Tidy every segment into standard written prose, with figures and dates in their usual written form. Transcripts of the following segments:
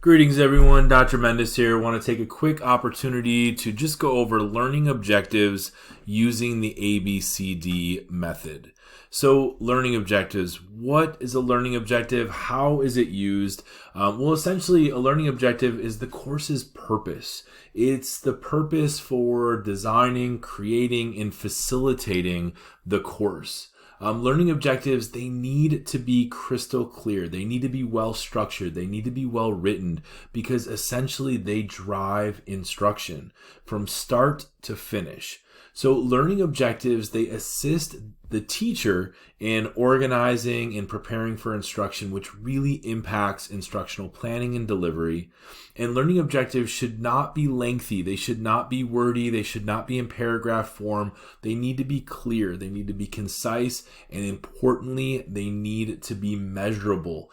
Greetings everyone, Dr. Mendes here. I want to take a quick opportunity to just go over learning objectives using the ABCD method. So learning objectives, what is a learning objective? How is it used? Well, essentially a learning objective is the course's purpose. It's the purpose for designing, creating, and facilitating the course. Learning objectives, they need to be crystal clear. They need to be well structured. They need to be well written because essentially they drive instruction from start to finish. So learning objectives, they assist the teacher in organizing and preparing for instruction, which really impacts instructional planning and delivery. And learning objectives should not be lengthy. They should not be wordy. They should not be in paragraph form. They need to be clear. They need to be concise. And importantly, they need to be measurable.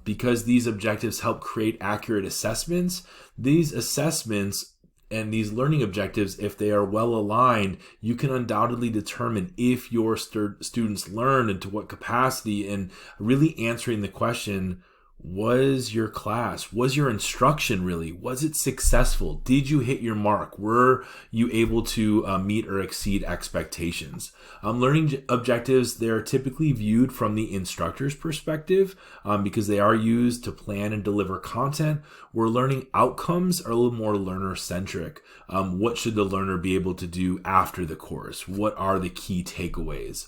Because these objectives help create accurate assessments, these assessments and these learning objectives, if they are well aligned, you can undoubtedly determine if your students learned and to what capacity, and really answering the question, was your class, was your instruction really, was it successful? Did you hit your mark? Were you able to meet or exceed expectations? Learning objectives, they're typically viewed from the instructor's perspective because they are used to plan and deliver content, where learning outcomes are a little more learner-centric. What should the learner be able to do after the course? What are the key takeaways?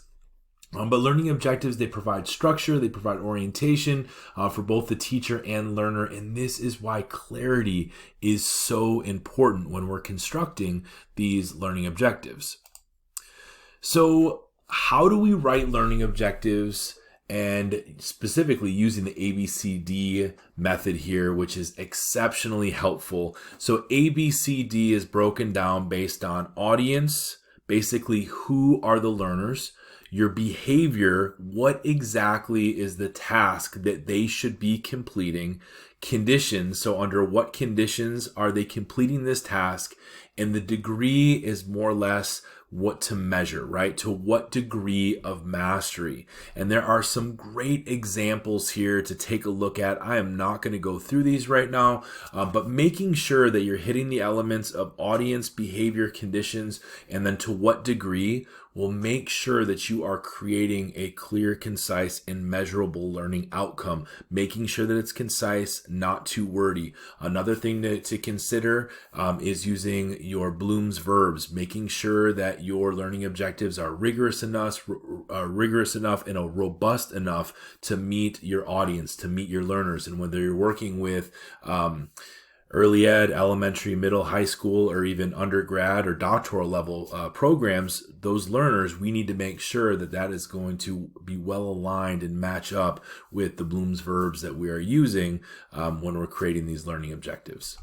But learning objectives, they provide structure, they provide orientation for both the teacher and learner, and this is why clarity is so important when we're constructing these learning objectives. So how do we write learning objectives, and specifically using the ABCD method here, which is exceptionally helpful? So ABCD is broken down based on audience, basically who are the learners, your behavior, what exactly is the task that they should be completing, conditions, so under what conditions are they completing this task, and the degree is more or less what to measure, right? To what degree of mastery. And there are some great examples here to take a look at. I am not going to go through these right now, but making sure that you're hitting the elements of audience, behavior, conditions, and then to what degree will make sure that you are creating a clear, concise, and measurable learning outcome, making sure that it's concise, not too wordy. Another thing to consider is using your Bloom's verbs, making sure that your learning objectives are rigorous enough and robust enough to meet your audience, to meet your learners. And whether you're working with early ed, elementary, middle, high school, or even undergrad or doctoral level programs, those learners, we need to make sure that that is going to be well aligned and match up with the Bloom's verbs that we are using when we're creating these learning objectives.